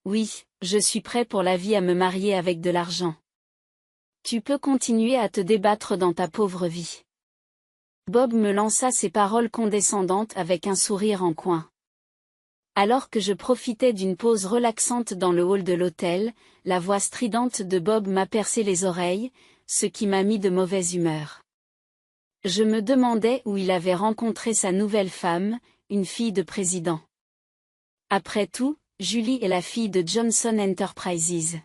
Oui, je suis prêt pour la vie à me marier avec de l'argent. Tu peux continuer à te débattre dans ta pauvre vie. Bob me lança ces paroles condescendantes avec un sourire en coin. Alors que je profitais d'une pause relaxante dans le hall de l'hôtel, la voix stridente de Bob m'a percé les oreilles, ce qui m'a mis de mauvaise humeur. Je me demandais où il avait rencontré sa nouvelle femme, une fille de président. Après tout, Julie est la fille de Johnson Enterprises.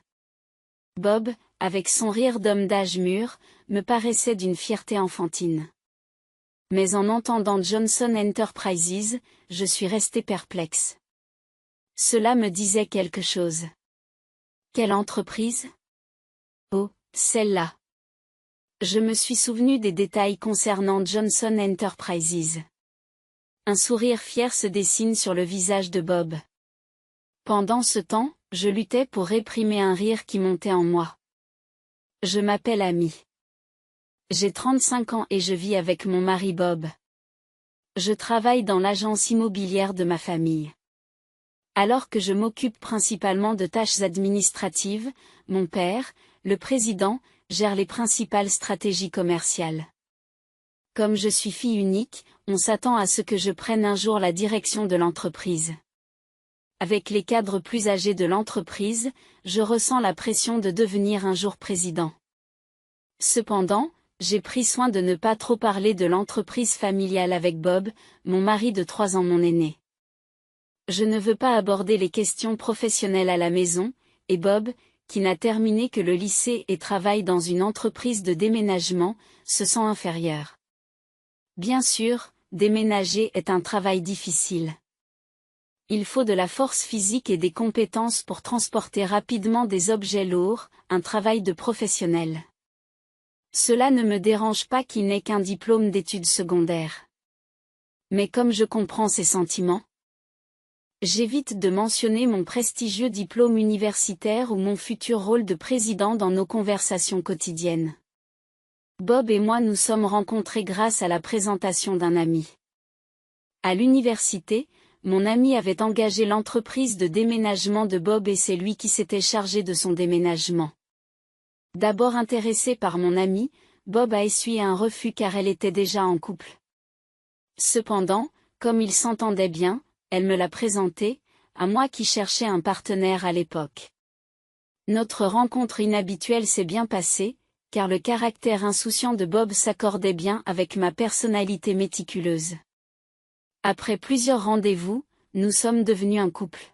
Bob, avec son rire d'homme d'âge mûr, me paraissait d'une fierté enfantine. Mais en entendant Johnson Enterprises, je suis resté perplexe. Cela me disait quelque chose. Quelle entreprise? Oh, celle-là. Je me suis souvenu des détails concernant Johnson Enterprises. Un sourire fier se dessine sur le visage de Bob. Pendant ce temps, je luttais pour réprimer un rire qui montait en moi. Je m'appelle Amy. J'ai 35 ans et je vis avec mon mari Bob. Je travaille dans l'agence immobilière de ma famille. Alors que je m'occupe principalement de tâches administratives, mon père, le président, gère les principales stratégies commerciales. Comme je suis fille unique, on s'attend à ce que je prenne un jour la direction de l'entreprise. Avec les cadres plus âgés de l'entreprise, je ressens la pression de devenir un jour président. Cependant, j'ai pris soin de ne pas trop parler de l'entreprise familiale avec Bob, mon mari de 3 ans mon aîné. Je ne veux pas aborder les questions professionnelles à la maison, et Bob, qui n'a terminé que le lycée et travaille dans une entreprise de déménagement, se sent inférieur. Bien sûr, déménager est un travail difficile. Il faut de la force physique et des compétences pour transporter rapidement des objets lourds, un travail de professionnel. Cela ne me dérange pas qu'il n'ait qu'un diplôme d'études secondaires. Mais comme je comprends ses sentiments, j'évite de mentionner mon prestigieux diplôme universitaire ou mon futur rôle de président dans nos conversations quotidiennes. Bob et moi nous sommes rencontrés grâce à la présentation d'un ami. À l'université, mon ami avait engagé l'entreprise de déménagement de Bob et c'est lui qui s'était chargé de son déménagement. D'abord intéressé par mon ami, Bob a essuyé un refus car elle était déjà en couple. Cependant, comme ils s'entendaient bien, elle me l'a présenté, à moi qui cherchais un partenaire à l'époque. Notre rencontre inhabituelle s'est bien passée, car le caractère insouciant de Bob s'accordait bien avec ma personnalité méticuleuse. Après plusieurs rendez-vous, nous sommes devenus un couple.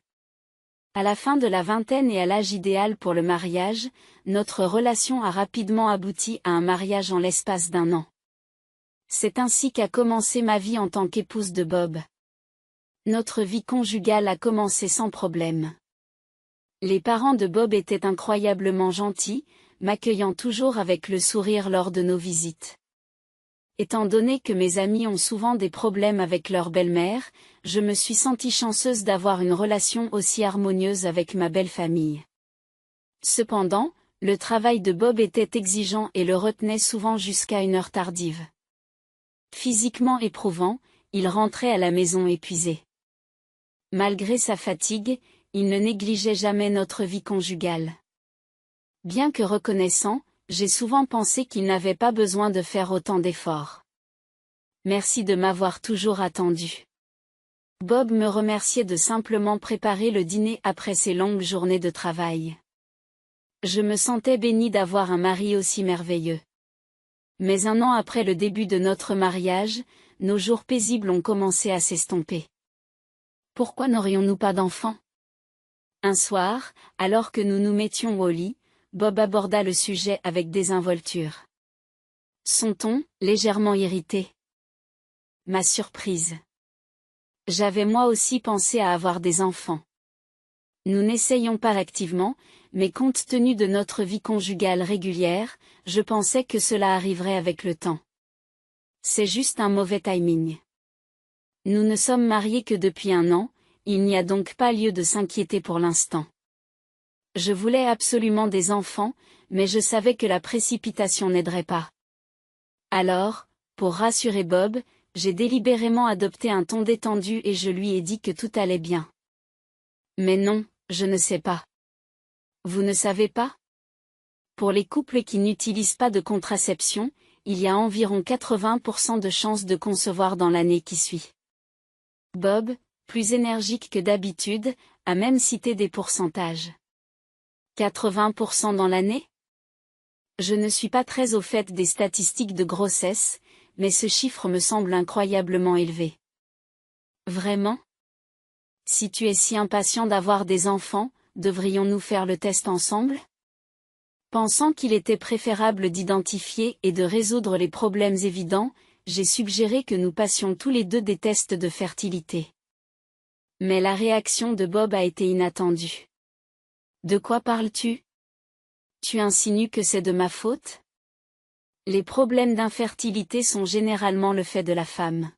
À la fin de la vingtaine et à l'âge idéal pour le mariage, notre relation a rapidement abouti à un mariage en l'espace d'1 an. C'est ainsi qu'a commencé ma vie en tant qu'épouse de Bob. Notre vie conjugale a commencé sans problème. Les parents de Bob étaient incroyablement gentils, m'accueillant toujours avec le sourire lors de nos visites. Étant donné que mes amis ont souvent des problèmes avec leur belle-mère, je me suis sentie chanceuse d'avoir une relation aussi harmonieuse avec ma belle famille. Cependant, le travail de Bob était exigeant et le retenait souvent jusqu'à une heure tardive. Physiquement éprouvant, il rentrait à la maison épuisé. Malgré sa fatigue, il ne négligeait jamais notre vie conjugale. Bien que reconnaissant, j'ai souvent pensé qu'il n'avait pas besoin de faire autant d'efforts. Merci de m'avoir toujours attendu. Bob me remerciait de simplement préparer le dîner après ses longues journées de travail. Je me sentais bénie d'avoir un mari aussi merveilleux. Mais 1 an après le début de notre mariage, nos jours paisibles ont commencé à s'estomper. Pourquoi n'aurions-nous pas d'enfants? Un soir, alors que nous nous mettions au lit, Bob aborda le sujet avec désinvolture. Son ton, légèrement irrité. Ma surprise. J'avais moi aussi pensé à avoir des enfants. Nous n'essayons pas activement, mais compte tenu de notre vie conjugale régulière, je pensais que cela arriverait avec le temps. C'est juste un mauvais timing. Nous ne sommes mariés que depuis 1 an, il n'y a donc pas lieu de s'inquiéter pour l'instant. Je voulais absolument des enfants, mais je savais que la précipitation n'aiderait pas. Alors, pour rassurer Bob, j'ai délibérément adopté un ton détendu et je lui ai dit que tout allait bien. Mais non, Je ne sais pas. Vous ne savez pas? Pour les couples qui n'utilisent pas de contraception, il y a environ 80% de chances de concevoir dans l'année qui suit. Bob, plus énergique que d'habitude, a même cité des pourcentages. 80% dans l'année? Je ne suis pas très au fait des statistiques de grossesse, mais ce chiffre me semble incroyablement élevé. Vraiment? Si tu es si impatient d'avoir des enfants, devrions-nous faire le test ensemble? Pensant qu'il était préférable d'identifier et de résoudre les problèmes évidents, j'ai suggéré que nous passions tous les deux des tests de fertilité. Mais la réaction de Bob a été inattendue. De quoi parles-tu? Tu insinues que c'est de ma faute? Les problèmes d'infertilité sont généralement le fait de la femme.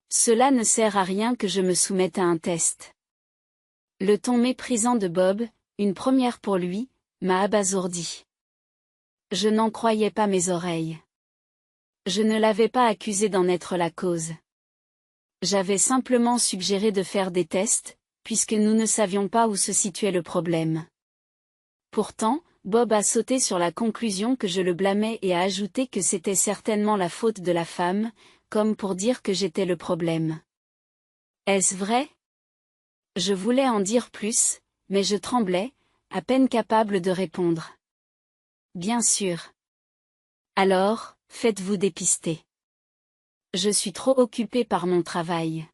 Cela ne sert à rien que je me soumette à un test. Le ton méprisant de Bob, une première pour lui, m'a abasourdi. Je n'en croyais pas mes oreilles. Je ne l'avais pas accusé d'en être la cause. J'avais simplement suggéré de faire des tests, puisque nous ne savions pas où se situait le problème. Pourtant, Bob a sauté sur la conclusion que je le blâmais et a ajouté que c'était certainement la faute de la femme, comme pour dire que j'étais le problème. Est-ce vrai? Je voulais en dire plus, mais je tremblais, à peine capable de répondre. Bien sûr. Alors, faites-vous dépister. Je suis trop occupée par mon travail.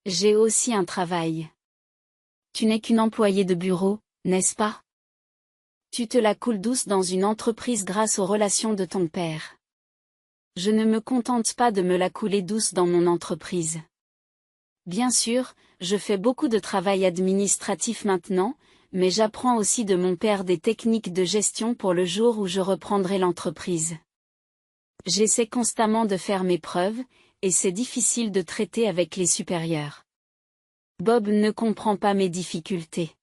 J'ai aussi un travail. Tu n'es qu'une employée de bureau, n'est-ce pas? Tu te la coules douce dans une entreprise grâce aux relations de ton père. Je ne me contente pas de me la couler douce dans mon entreprise. Bien sûr, je fais beaucoup de travail administratif maintenant, mais j'apprends aussi de mon père des techniques de gestion pour le jour où je reprendrai l'entreprise. J'essaie constamment de faire mes preuves, et c'est difficile de traiter avec les supérieurs. Bob ne comprend pas mes difficultés.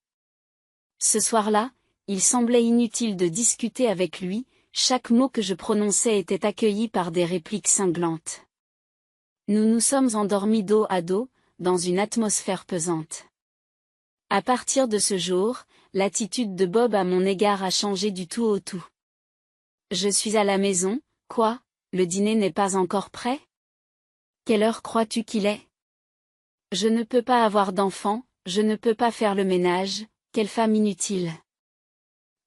Ce soir-là, il semblait inutile de discuter avec lui, chaque mot que je prononçais était accueilli par des répliques cinglantes. Nous nous sommes endormis dos à dos, dans une atmosphère pesante. À partir de ce jour, l'attitude de Bob à mon égard a changé du tout au tout. Je suis à la maison, quoi, le dîner n'est pas encore prêt? Quelle heure crois-tu qu'il est? Je ne peux pas avoir d'enfant, je ne peux pas faire le ménage, quelle femme inutile.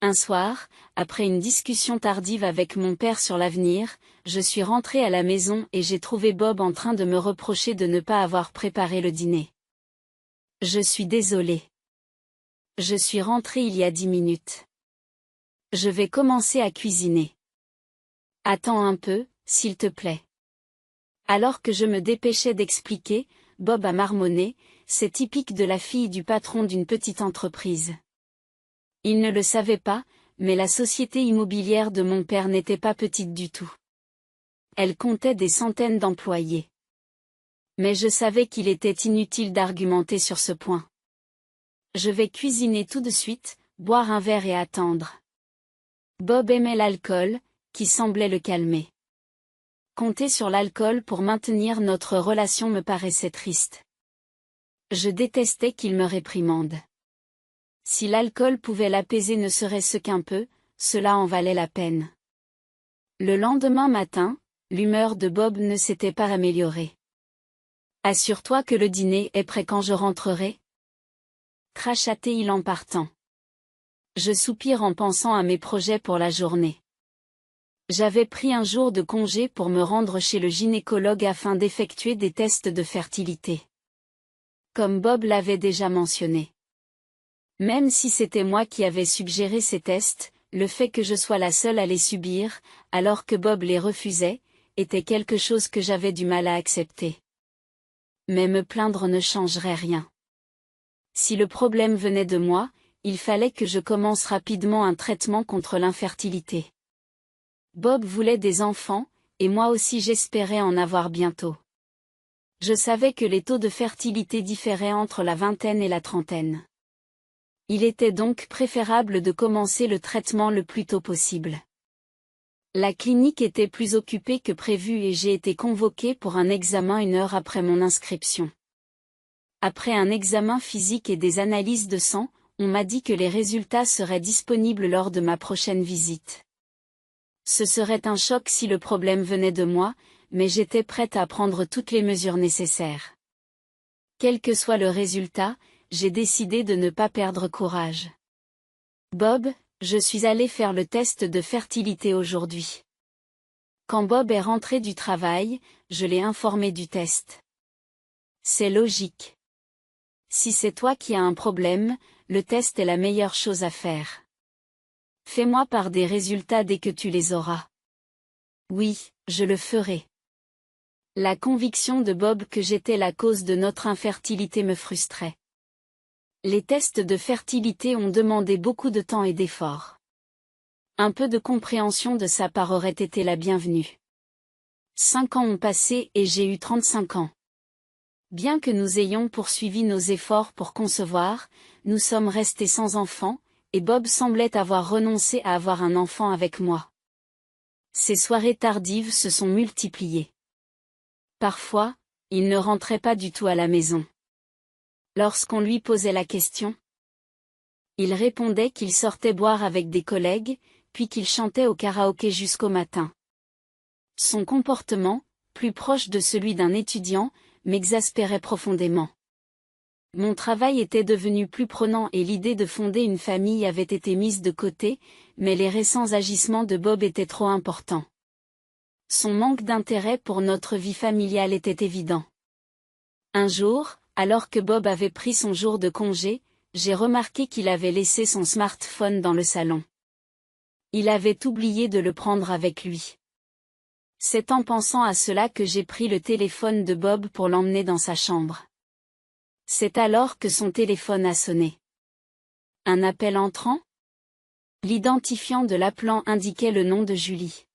Un soir, après une discussion tardive avec mon père sur l'avenir, je suis rentrée à la maison et j'ai trouvé Bob en train de me reprocher de ne pas avoir préparé le dîner. Je suis désolée. Je suis rentrée il y a 10 minutes. Je vais commencer à cuisiner. Attends un peu, s'il te plaît. Alors que je me dépêchais d'expliquer, Bob a marmonné, c'est typique de la fille du patron d'une petite entreprise. Il ne le savait pas, mais la société immobilière de mon père n'était pas petite du tout. Elle comptait des centaines d'employés. Mais je savais qu'il était inutile d'argumenter sur ce point. Je vais cuisiner tout de suite, boire un verre et attendre. Bob aimait l'alcool, qui semblait le calmer. Compter sur l'alcool pour maintenir notre relation me paraissait triste. Je détestais qu'il me réprimande. Si l'alcool pouvait l'apaiser ne serait-ce qu'un peu, cela en valait la peine. Le lendemain matin, l'humeur de Bob ne s'était pas améliorée. Assure-toi que le dîner est prêt quand je rentrerai. Crachatait-il en partant. Je soupire en pensant à mes projets pour la journée. J'avais pris un jour de congé pour me rendre chez le gynécologue afin d'effectuer des tests de fertilité. Comme Bob l'avait déjà mentionné. Même si c'était moi qui avais suggéré ces tests, le fait que je sois la seule à les subir, alors que Bob les refusait, était quelque chose que j'avais du mal à accepter. Mais me plaindre ne changerait rien. Si le problème venait de moi, il fallait que je commence rapidement un traitement contre l'infertilité. Bob voulait des enfants, et moi aussi j'espérais en avoir bientôt. Je savais que les taux de fertilité différaient entre la vingtaine et la trentaine. Il était donc préférable de commencer le traitement le plus tôt possible. La clinique était plus occupée que prévu et j'ai été convoquée pour un examen 1 heure après mon inscription. Après un examen physique et des analyses de sang, on m'a dit que les résultats seraient disponibles lors de ma prochaine visite. Ce serait un choc si le problème venait de moi, mais j'étais prête à prendre toutes les mesures nécessaires. Quel que soit le résultat, j'ai décidé de ne pas perdre courage. Bob, je suis allée faire le test de fertilité aujourd'hui. Quand Bob est rentré du travail, je l'ai informé du test. C'est logique. Si c'est toi qui as un problème, le test est la meilleure chose à faire. Fais-moi part des résultats dès que tu les auras. Oui, je le ferai. La conviction de Bob que j'étais la cause de notre infertilité me frustrait. Les tests de fertilité ont demandé beaucoup de temps et d'efforts. Un peu de compréhension de sa part aurait été la bienvenue. 5 ans ont passé et j'ai eu 35 ans. Bien que nous ayons poursuivi nos efforts pour concevoir, nous sommes restés sans enfant, et Bob semblait avoir renoncé à avoir un enfant avec moi. Ces soirées tardives se sont multipliées. Parfois, il ne rentrait pas du tout à la maison. Lorsqu'on lui posait la question, il répondait qu'il sortait boire avec des collègues, puis qu'il chantait au karaoké jusqu'au matin. Son comportement, plus proche de celui d'un étudiant, m'exaspérait profondément. Mon travail était devenu plus prenant et l'idée de fonder une famille avait été mise de côté, mais les récents agissements de Bob étaient trop importants. Son manque d'intérêt pour notre vie familiale était évident. Un jour, alors que Bob avait pris son jour de congé, j'ai remarqué qu'il avait laissé son smartphone dans le salon. Il avait oublié de le prendre avec lui. C'est en pensant à cela que j'ai pris le téléphone de Bob pour l'emmener dans sa chambre. C'est alors que son téléphone a sonné. Un appel entrant? L'identifiant de l'appelant indiquait le nom de Julie.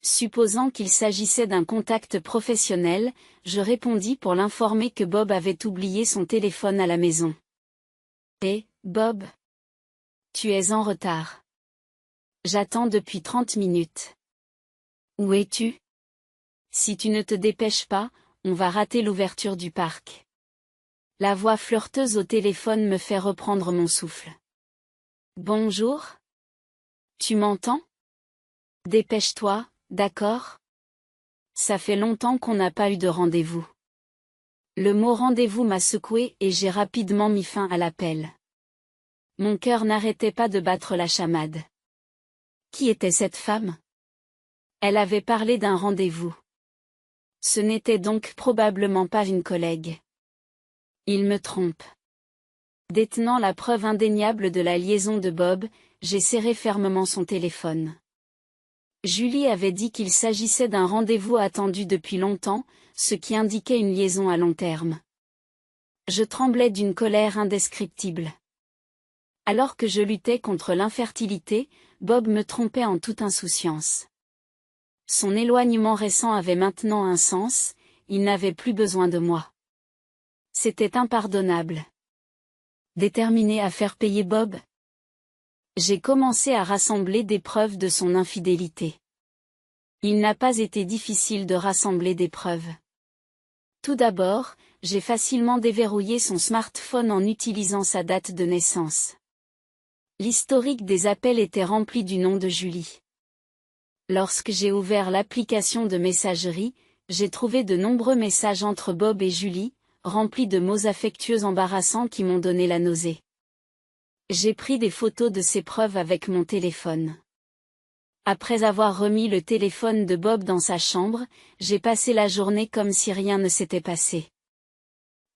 Supposant qu'il s'agissait d'un contact professionnel, je répondis pour l'informer que Bob avait oublié son téléphone à la maison. Eh, Bob? Tu es en retard. J'attends depuis 30 minutes. Où es-tu? Si tu ne te dépêches pas, on va rater l'ouverture du parc. La voix flirteuse au téléphone me fait reprendre mon souffle. Bonjour? Tu m'entends? Dépêche-toi, d'accord? Ça fait longtemps qu'on n'a pas eu de rendez-vous. Le mot rendez-vous m'a secoué et j'ai rapidement mis fin à l'appel. Mon cœur n'arrêtait pas de battre la chamade. Qui était cette femme? Elle avait parlé d'un rendez-vous. Ce n'était donc probablement pas une collègue. Il me trompe. Détenant la preuve indéniable de la liaison de Bob, j'ai serré fermement son téléphone. Julie avait dit qu'il s'agissait d'un rendez-vous attendu depuis longtemps, ce qui indiquait une liaison à long terme. Je tremblais d'une colère indescriptible. Alors que je luttais contre l'infertilité, Bob me trompait en toute insouciance. Son éloignement récent avait maintenant un sens, il n'avait plus besoin de moi. C'était impardonnable. Déterminé à faire payer Bob, j'ai commencé à rassembler des preuves de son infidélité. Il n'a pas été difficile de rassembler des preuves. Tout d'abord, j'ai facilement déverrouillé son smartphone en utilisant sa date de naissance. L'historique des appels était rempli du nom de Julie. Lorsque j'ai ouvert l'application de messagerie, j'ai trouvé de nombreux messages entre Bob et Julie, remplis de mots affectueux embarrassants qui m'ont donné la nausée. J'ai pris des photos de ces preuves avec mon téléphone. Après avoir remis le téléphone de Bob dans sa chambre, j'ai passé la journée comme si rien ne s'était passé.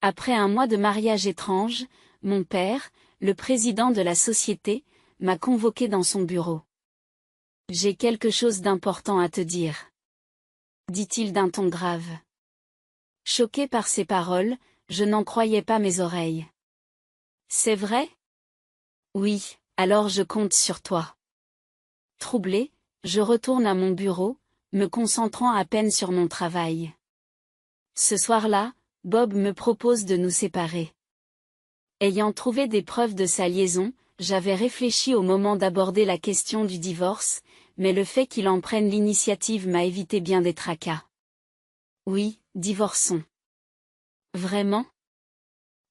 Après un mois de mariage étrange, mon père, le président de la société, m'a convoqué dans son bureau. J'ai quelque chose d'important à te dire, dit-il d'un ton grave. Choqué par ces paroles, je n'en croyais pas mes oreilles. C'est vrai? Oui, alors je compte sur toi. Troublé, je retourne à mon bureau, me concentrant à peine sur mon travail. Ce soir-là, Bob me propose de nous séparer. Ayant trouvé des preuves de sa liaison, j'avais réfléchi au moment d'aborder la question du divorce, mais le fait qu'il en prenne l'initiative m'a évité bien des tracas. Oui, divorçons. Vraiment?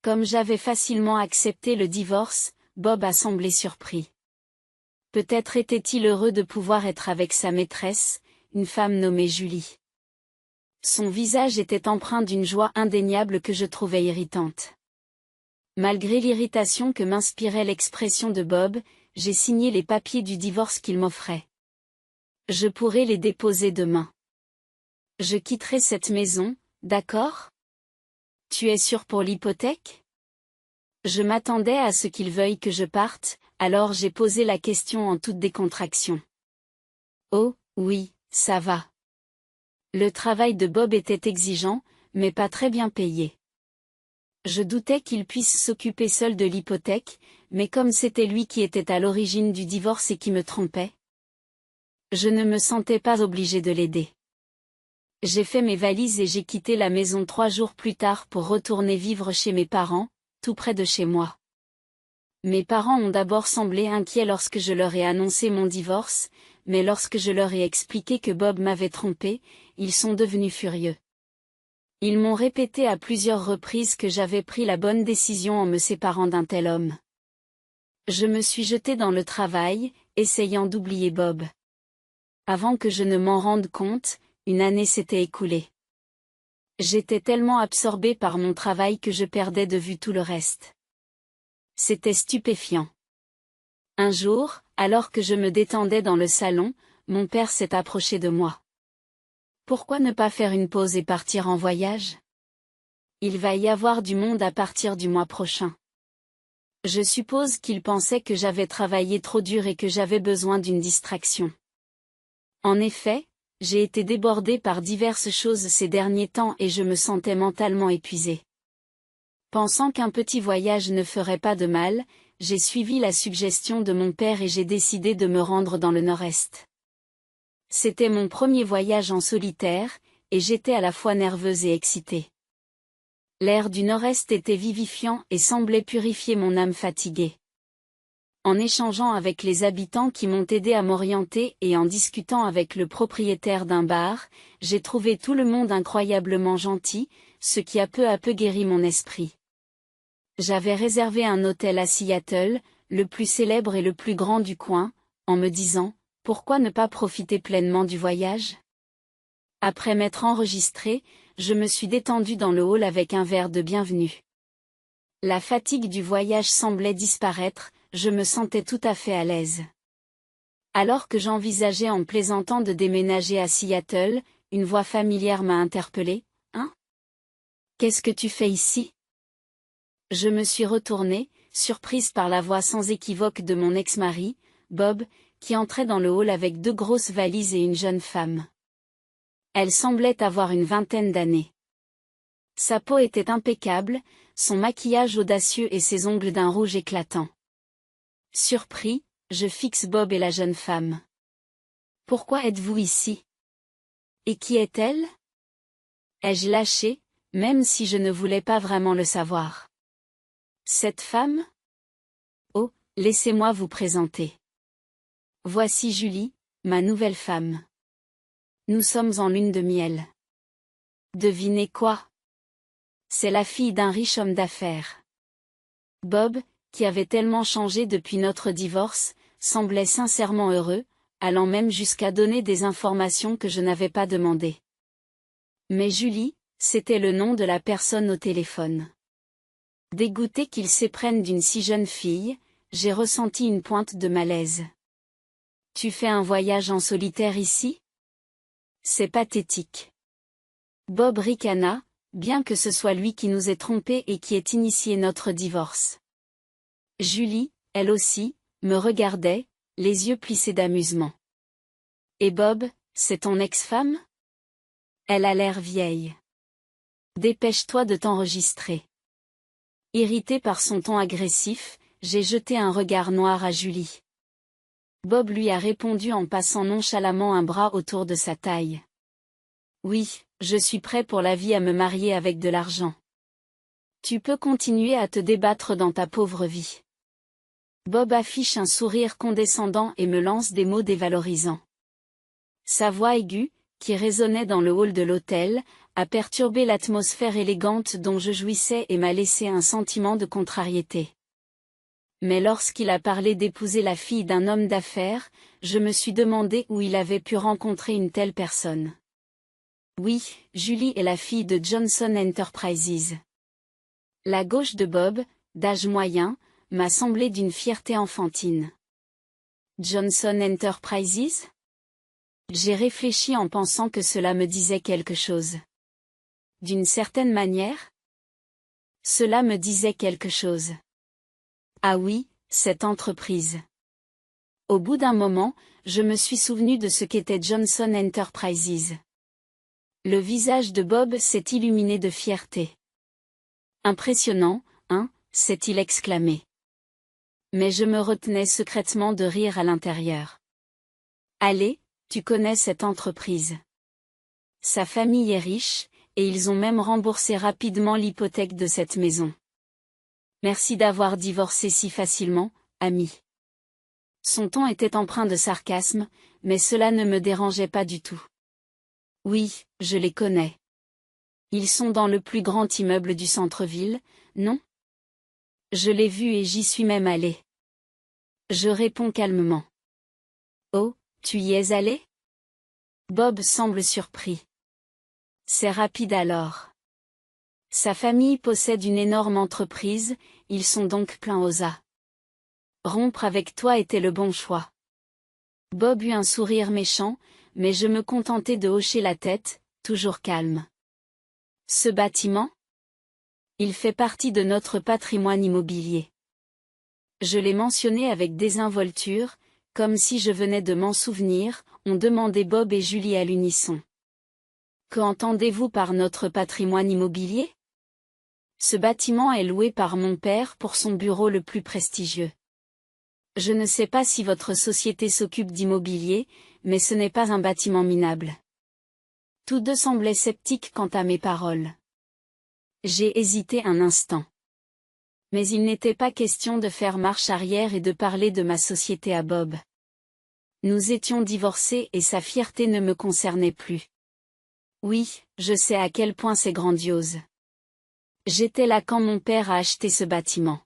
Comme j'avais facilement accepté le divorce, Bob a semblé surpris. Peut-être était-il heureux de pouvoir être avec sa maîtresse, une femme nommée Julie. Son visage était empreint d'une joie indéniable que je trouvais irritante. Malgré l'irritation que m'inspirait l'expression de Bob, j'ai signé les papiers du divorce qu'il m'offrait. Je pourrai les déposer demain. Je quitterai cette maison, d'accord? Tu es sûr pour l'hypothèque? Je m'attendais à ce qu'il veuille que je parte, alors j'ai posé la question en toute décontraction. Oh, oui, ça va. Le travail de Bob était exigeant, mais pas très bien payé. Je doutais qu'il puisse s'occuper seul de l'hypothèque, mais comme c'était lui qui était à l'origine du divorce et qui me trompait, je ne me sentais pas obligée de l'aider. J'ai fait mes valises et j'ai quitté la maison 3 jours plus tard pour retourner vivre chez mes parents, tout près de chez moi. Mes parents ont d'abord semblé inquiets lorsque je leur ai annoncé mon divorce, mais lorsque je leur ai expliqué que Bob m'avait trompée, ils sont devenus furieux. Ils m'ont répété à plusieurs reprises que j'avais pris la bonne décision en me séparant d'un tel homme. Je me suis jetée dans le travail, essayant d'oublier Bob. Avant que je ne m'en rende compte, une année s'était écoulée. J'étais tellement absorbée par mon travail que je perdais de vue tout le reste. C'était stupéfiant. Un jour, alors que je me détendais dans le salon, mon père s'est approché de moi. Pourquoi ne pas faire une pause et partir en voyage? Il va y avoir du monde à partir du mois prochain. Je suppose qu'il pensait que j'avais travaillé trop dur et que j'avais besoin d'une distraction. En effet, j'ai été débordée par diverses choses ces derniers temps et je me sentais mentalement épuisée. Pensant qu'un petit voyage ne ferait pas de mal, j'ai suivi la suggestion de mon père et j'ai décidé de me rendre dans le nord-est. C'était mon premier voyage en solitaire, et j'étais à la fois nerveuse et excitée. L'air du nord-est était vivifiant et semblait purifier mon âme fatiguée. En échangeant avec les habitants qui m'ont aidé à m'orienter et en discutant avec le propriétaire d'un bar, j'ai trouvé tout le monde incroyablement gentil, ce qui a peu à peu guéri mon esprit. J'avais réservé un hôtel à Seattle, le plus célèbre et le plus grand du coin, en me disant, pourquoi ne pas profiter pleinement du voyage? Après m'être enregistrée, je me suis détendue dans le hall avec un verre de bienvenue. La fatigue du voyage semblait disparaître, je me sentais tout à fait à l'aise. Alors que j'envisageais en plaisantant de déménager à Seattle, une voix familière m'a interpellée. « Hein? Qu'est-ce que tu fais ici ?» Je me suis retournée, surprise par la voix sans équivoque de mon ex-mari, Bob, qui entrait dans le hall avec 2 grosses valises et une jeune femme. Elle semblait avoir une vingtaine d'années. Sa peau était impeccable, son maquillage audacieux et ses ongles d'un rouge éclatant. Surpris, je fixe Bob et la jeune femme. « Pourquoi êtes-vous ici? Et qui est-elle » ai-je lâché, même si je ne voulais pas vraiment le savoir. Cette femme? Oh, laissez-moi vous présenter. Voici Julie, ma nouvelle femme. Nous sommes en lune de miel. Devinez quoi? C'est la fille d'un riche homme d'affaires. Bob, qui avait tellement changé depuis notre divorce, semblait sincèrement heureux, allant même jusqu'à donner des informations que je n'avais pas demandées. Mais Julie, c'était le nom de la personne au téléphone. Dégoûtée qu'il s'éprenne d'une si jeune fille, j'ai ressenti une pointe de malaise. Tu fais un voyage en solitaire ici? C'est pathétique. Bob ricana, bien que ce soit lui qui nous ait trompés et qui ait initié notre divorce. Julie, elle aussi, me regardait, les yeux plissés d'amusement. Et Bob, c'est ton ex-femme? Elle a l'air vieille. Dépêche-toi de t'enregistrer. Irrité par son ton agressif, j'ai jeté un regard noir à Julie. Bob lui a répondu en passant nonchalamment un bras autour de sa taille. Oui, je suis prêt pour la vie à me marier avec de l'argent. Tu peux continuer à te débattre dans ta pauvre vie. Bob affiche un sourire condescendant et me lance des mots dévalorisants. Sa voix aiguë, qui résonnait dans le hall de l'hôtel, a perturbé l'atmosphère élégante dont je jouissais et m'a laissé un sentiment de contrariété. Mais lorsqu'il a parlé d'épouser la fille d'un homme d'affaires, je me suis demandé où il avait pu rencontrer une telle personne. Oui, Julie est la fille de Johnson Enterprises. La gauche de Bob, d'âge moyen, m'a semblé d'une fierté enfantine. Johnson Enterprises? J'ai réfléchi en pensant que cela me disait quelque chose. D'une certaine manière? Cela me disait quelque chose. Ah oui, cette entreprise. Au bout d'un moment, je me suis souvenu de ce qu'était Johnson Enterprises. Le visage de Bob s'est illuminé de fierté. Impressionnant, hein, s'est-il exclamé. Mais je me retenais secrètement de rire à l'intérieur. Allez, tu connais cette entreprise. Sa famille est riche, et ils ont même remboursé rapidement l'hypothèque de cette maison. Merci d'avoir divorcé si facilement, ami. Son ton était empreint de sarcasme, mais cela ne me dérangeait pas du tout. Oui, je les connais. Ils sont dans le plus grand immeuble du centre-ville, non? Je l'ai vu et j'y suis même allé. Je réponds calmement. Oh, tu y es allé? Bob semble surpris. C'est rapide alors. Sa famille possède une énorme entreprise, ils sont donc pleins aux as. Rompre avec toi était le bon choix. Bob eut un sourire méchant, mais je me contentai de hocher la tête, toujours calme. Ce bâtiment? Il fait partie de notre patrimoine immobilier. Je l'ai mentionné avec désinvolture, comme si je venais de m'en souvenir, ont demandé Bob et Julie à l'unisson. Qu'entendez-vous par notre patrimoine immobilier? Ce bâtiment est loué par mon père pour son bureau le plus prestigieux. Je ne sais pas si votre société s'occupe d'immobilier, mais ce n'est pas un bâtiment minable. Tous deux semblaient sceptiques quant à mes paroles. J'ai hésité un instant. Mais il n'était pas question de faire marche arrière et de parler de ma société à Bob. Nous étions divorcés et sa fierté ne me concernait plus. Oui, je sais à quel point c'est grandiose. J'étais là quand mon père a acheté ce bâtiment.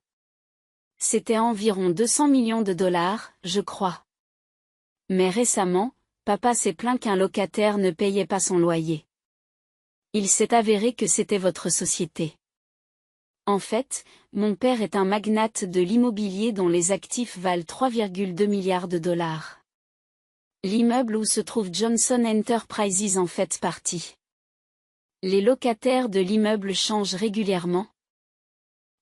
C'était environ 200 millions de dollars, je crois. Mais récemment, papa s'est plaint qu'un locataire ne payait pas son loyer. Il s'est avéré que c'était votre société. En fait, mon père est un magnate de l'immobilier dont les actifs valent 3,2 milliards de dollars. L'immeuble où se trouve Johnson Enterprises en fait partie. Les locataires de l'immeuble changent régulièrement.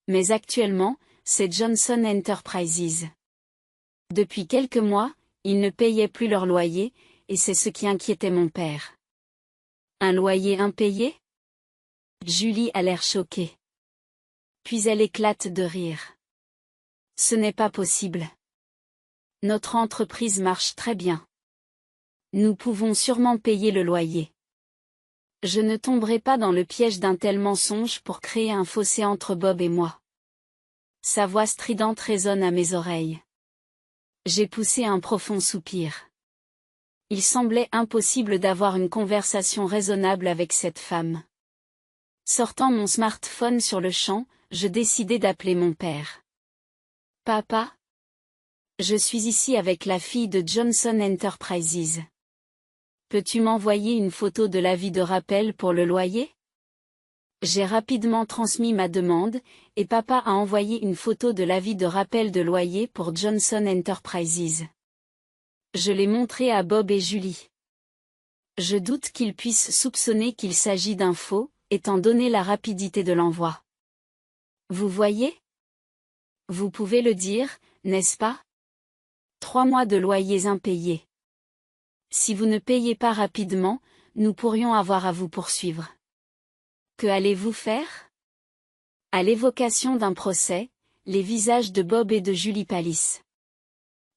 Mais actuellement, c'est Johnson Enterprises. Depuis quelques mois, ils ne payaient plus leur loyer, et c'est ce qui inquiétait mon père. Un loyer impayé? Julie a l'air choquée. Puis elle éclate de rire. Ce n'est pas possible. Notre entreprise marche très bien. Nous pouvons sûrement payer le loyer. Je ne tomberai pas dans le piège d'un tel mensonge pour créer un fossé entre Bob et moi. Sa voix stridente résonne à mes oreilles. J'ai poussé un profond soupir. Il semblait impossible d'avoir une conversation raisonnable avec cette femme. Sortant mon smartphone sur le champ, je décidai d'appeler mon père. Papa? Je suis ici avec la fille de Johnson Enterprises. Peux-tu m'envoyer une photo de l'avis de rappel pour le loyer? J'ai rapidement transmis ma demande, et papa a envoyé une photo de l'avis de rappel de loyer pour Johnson Enterprises. Je l'ai montré à Bob et Julie. Je doute qu'ils puissent soupçonner qu'il s'agit d'un faux, étant donné la rapidité de l'envoi. Vous voyez? Vous pouvez le dire, n'est-ce pas? 3 mois de loyers impayés. Si vous ne payez pas rapidement, nous pourrions avoir à vous poursuivre. Que allez-vous faire? À l'évocation d'un procès, les visages de Bob et de Julie pâlissent.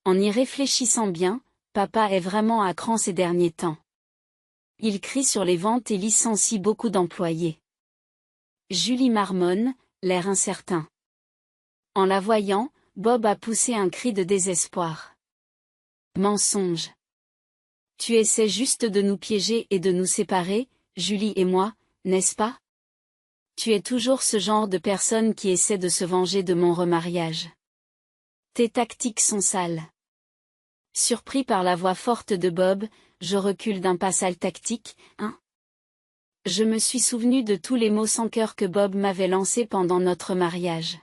En y réfléchissant bien, papa est vraiment à cran ces derniers temps. Il crie sur les ventes et licencie beaucoup d'employés. Julie marmonne, l'air incertain. En la voyant, Bob a poussé un cri de désespoir. Mensonge. Tu essaies juste de nous piéger et de nous séparer, Julie et moi, n'est-ce pas? Tu es toujours ce genre de personne qui essaie de se venger de mon remariage. Tes tactiques sont sales. Surpris par la voix forte de Bob, je recule d'un pas. Sale tactique, hein? Je me suis souvenu de tous les mots sans cœur que Bob m'avait lancés pendant notre mariage.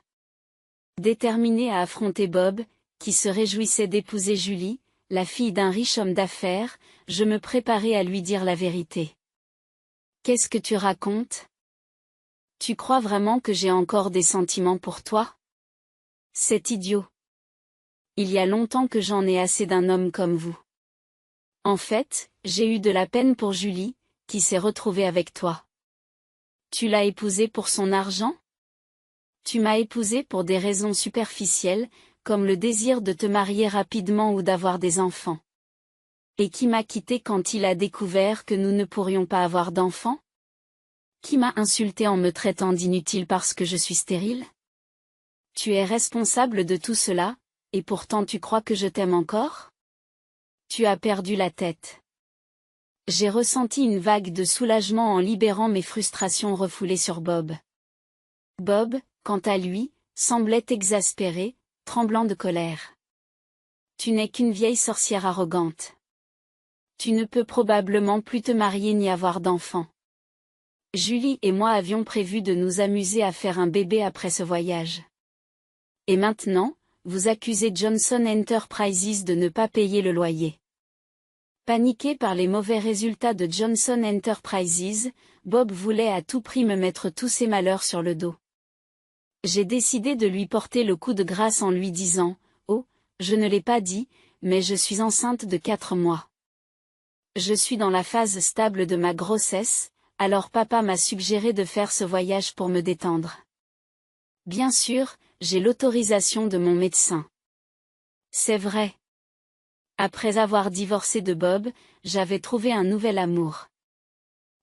Déterminé à affronter Bob, qui se réjouissait d'épouser Julie, la fille d'un riche homme d'affaires, je me préparais à lui dire la vérité. Qu'est-ce que tu racontes? Tu crois vraiment que j'ai encore des sentiments pour toi? C'est idiot. Il y a longtemps que j'en ai assez d'un homme comme vous. En fait, j'ai eu de la peine pour Julie, qui s'est retrouvée avec toi. Tu l'as épousée pour son argent? Tu m'as épousée pour des raisons superficielles, comme le désir de te marier rapidement ou d'avoir des enfants. Et qui m'a quitté quand il a découvert que nous ne pourrions pas avoir d'enfants? Qui m'a insulté en me traitant d'inutile parce que je suis stérile? Tu es responsable de tout cela, et pourtant tu crois que je t'aime encore? Tu as perdu la tête. J'ai ressenti une vague de soulagement en libérant mes frustrations refoulées sur Bob. Bob, quant à lui, semblait exaspéré, tremblant de colère. Tu n'es qu'une vieille sorcière arrogante. Tu ne peux probablement plus te marier ni avoir d'enfants. Julie et moi avions prévu de nous amuser à faire un bébé après ce voyage. Et maintenant, vous accusez Johnson Enterprises de ne pas payer le loyer. Paniqué par les mauvais résultats de Johnson Enterprises, Bob voulait à tout prix me mettre tous ses malheurs sur le dos. J'ai décidé de lui porter le coup de grâce en lui disant « Oh, je ne l'ai pas dit, mais je suis enceinte de 4 mois. Je suis dans la phase stable de ma grossesse, alors papa m'a suggéré de faire ce voyage pour me détendre. Bien sûr, j'ai l'autorisation de mon médecin. C'est vrai. Après avoir divorcé de Bob, j'avais trouvé un nouvel amour.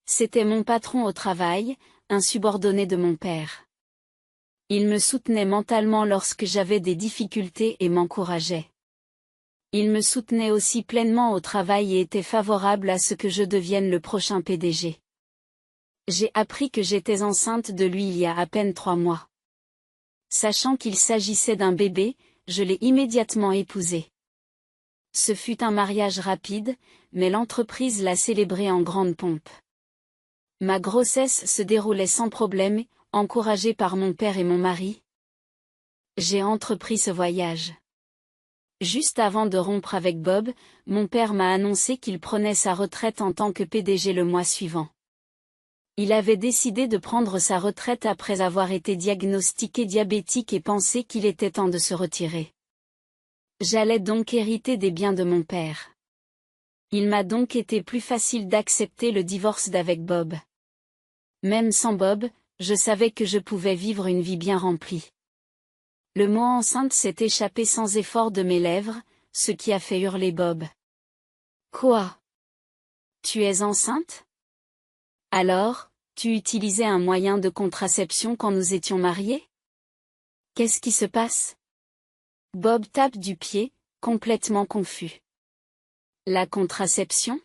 C'était mon patron au travail, un subordonné de mon père. Il me soutenait mentalement lorsque j'avais des difficultés et m'encourageait. Il me soutenait aussi pleinement au travail et était favorable à ce que je devienne le prochain PDG. J'ai appris que j'étais enceinte de lui il y a à peine 3 mois. Sachant qu'il s'agissait d'un bébé, je l'ai immédiatement épousé. Ce fut un mariage rapide, mais l'entreprise l'a célébré en grande pompe. Ma grossesse se déroulait sans problème, encouragée par mon père et mon mari. J'ai entrepris ce voyage. Juste avant de rompre avec Bob, mon père m'a annoncé qu'il prenait sa retraite en tant que PDG le mois suivant. Il avait décidé de prendre sa retraite après avoir été diagnostiqué diabétique et pensait qu'il était temps de se retirer. J'allais donc hériter des biens de mon père. Il m'a donc été plus facile d'accepter le divorce d'avec Bob. Même sans Bob, je savais que je pouvais vivre une vie bien remplie. Le mot enceinte s'est échappé sans effort de mes lèvres, ce qui a fait hurler Bob. Quoi? Tu es enceinte? Alors, tu utilisais un moyen de contraception quand nous étions mariés? Qu'est-ce qui se passe? Bob tape du pied, complètement confus. La contraception?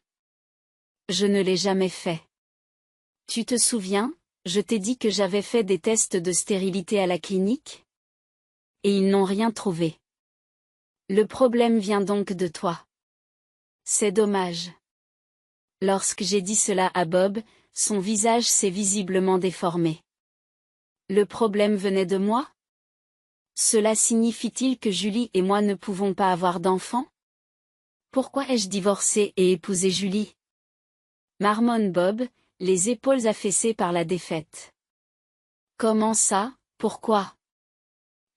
Je ne l'ai jamais fait. Tu te souviens, je t'ai dit que j'avais fait des tests de stérilité à la clinique? Et ils n'ont rien trouvé. Le problème vient donc de toi. C'est dommage. Lorsque j'ai dit cela à Bob, son visage s'est visiblement déformé. Le problème venait de moi? Cela signifie-t-il que Julie et moi ne pouvons pas avoir d'enfants? Pourquoi ai-je divorcé et épousé Julie? Marmonne Bob, les épaules affaissées par la défaite. Comment ça, pourquoi?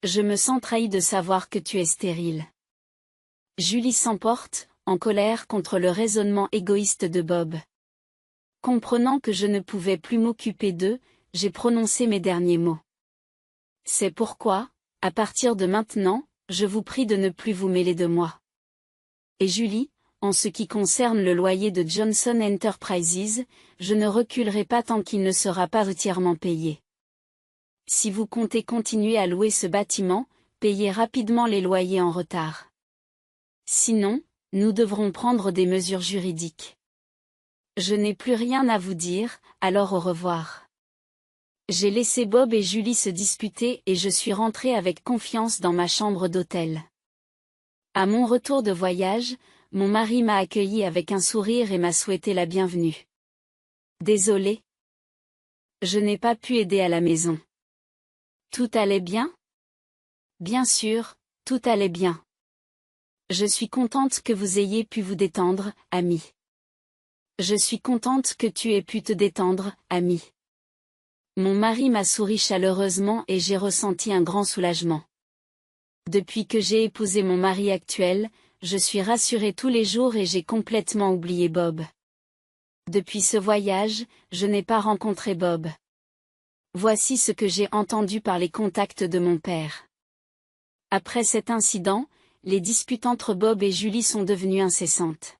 Je me sens trahi de savoir que tu es stérile. Julie s'emporte, en colère contre le raisonnement égoïste de Bob. Comprenant que je ne pouvais plus m'occuper d'eux, j'ai prononcé mes derniers mots. C'est pourquoi, à partir de maintenant, je vous prie de ne plus vous mêler de moi. Et Julie, en ce qui concerne le loyer de Johnson Enterprises, je ne reculerai pas tant qu'il ne sera pas entièrement payé. Si vous comptez continuer à louer ce bâtiment, payez rapidement les loyers en retard. Sinon, Nous devrons prendre des mesures juridiques. Je n'ai plus rien à vous dire, alors au revoir. J'ai laissé Bob et Julie se disputer et je suis rentrée avec confiance dans ma chambre d'hôtel. À mon retour de voyage, mon mari m'a accueilli avec un sourire et m'a souhaité la bienvenue. Désolé. Je n'ai pas pu aider à la maison. Tout allait bien? Bien sûr, tout allait bien. Je suis contente que vous ayez pu vous détendre, ami. Je suis contente que tu aies pu te détendre, ami. Mon mari m'a souri chaleureusement et j'ai ressenti un grand soulagement. Depuis que j'ai épousé mon mari actuel, je suis rassurée tous les jours et j'ai complètement oublié Bob. Depuis ce voyage, je n'ai pas rencontré Bob. Voici ce que j'ai entendu par les contacts de mon père. Après cet incident, les disputes entre Bob et Julie sont devenues incessantes.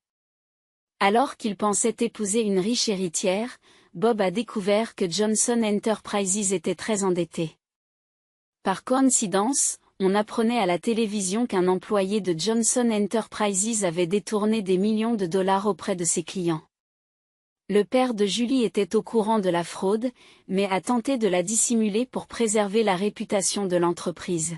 Alors qu'il pensait épouser une riche héritière, Bob a découvert que Johnson Enterprises était très endetté. Par coïncidence, on apprenait à la télévision qu'un employé de Johnson Enterprises avait détourné des millions de dollars auprès de ses clients. Le père de Julie était au courant de la fraude, mais a tenté de la dissimuler pour préserver la réputation de l'entreprise.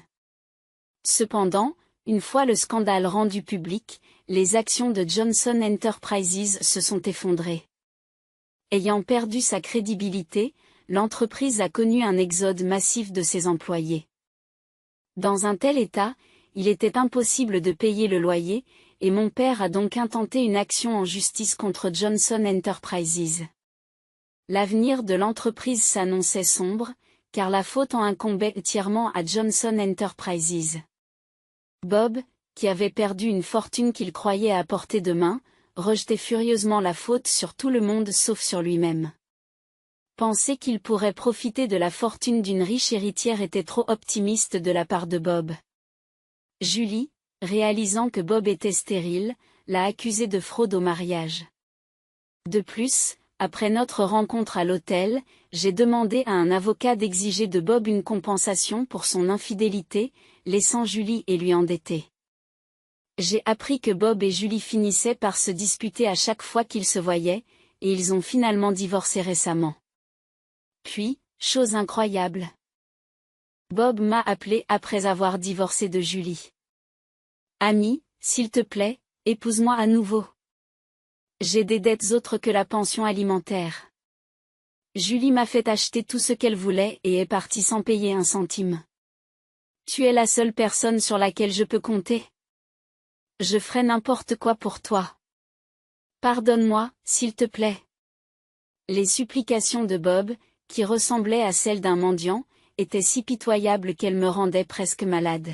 Cependant, une fois le scandale rendu public, les actions de Johnson Enterprises se sont effondrées. Ayant perdu sa crédibilité, l'entreprise a connu un exode massif de ses employés. Dans un tel état, il était impossible de payer le loyer, et mon père a donc intenté une action en justice contre Johnson Enterprises. L'avenir de l'entreprise s'annonçait sombre, car la faute en incombait entièrement à Johnson Enterprises. Bob, qui avait perdu une fortune qu'il croyait à portée de main, rejetait furieusement la faute sur tout le monde sauf sur lui-même. Penser qu'il pourrait profiter de la fortune d'une riche héritière était trop optimiste de la part de Bob. Julie, réalisant que Bob était stérile, l'a accusé de fraude au mariage. De plus, après notre rencontre à l'hôtel, j'ai demandé à un avocat d'exiger de Bob une compensation pour son infidélité, laissant Julie et lui endetter. J'ai appris que Bob et Julie finissaient par se disputer à chaque fois qu'ils se voyaient, et ils ont finalement divorcé récemment. Puis, chose incroyable. Bob m'a appelé après avoir divorcé de Julie. Ami, s'il te plaît, épouse-moi à nouveau. J'ai des dettes autres que la pension alimentaire. Julie m'a fait acheter tout ce qu'elle voulait et est partie sans payer un centime. Tu es la seule personne sur laquelle je peux compter. Je ferai n'importe quoi pour toi. Pardonne-moi, s'il te plaît. Les supplications de Bob, qui ressemblaient à celles d'un mendiant, étaient si pitoyables qu'elles me rendaient presque malade.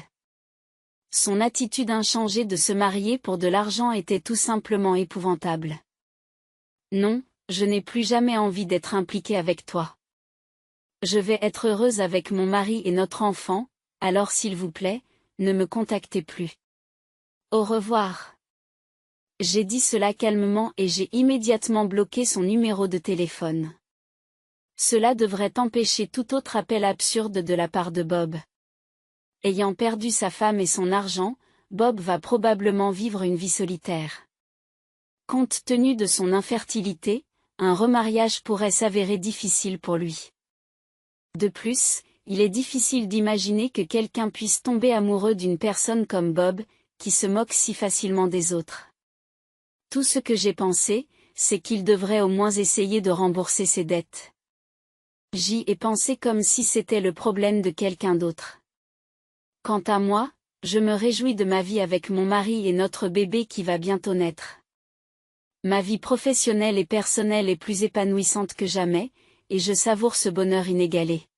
Son attitude inchangée de se marier pour de l'argent était tout simplement épouvantable. Non, je n'ai plus jamais envie d'être impliquée avec toi. Je vais être heureuse avec mon mari et notre enfant, alors s'il vous plaît, ne me contactez plus. Au revoir. J'ai dit cela calmement et j'ai immédiatement bloqué son numéro de téléphone. Cela devrait empêcher tout autre appel absurde de la part de Bob. Ayant perdu sa femme et son argent, Bob va probablement vivre une vie solitaire. Compte tenu de son infertilité, un remariage pourrait s'avérer difficile pour lui. De plus, il est difficile d'imaginer que quelqu'un puisse tomber amoureux d'une personne comme Bob, qui se moque si facilement des autres. Tout ce que j'ai pensé, c'est qu'il devrait au moins essayer de rembourser ses dettes. J'y ai pensé comme si c'était le problème de quelqu'un d'autre. Quant à moi, je me réjouis de ma vie avec mon mari et notre bébé qui va bientôt naître. Ma vie professionnelle et personnelle est plus épanouissante que jamais, et je savoure ce bonheur inégalé.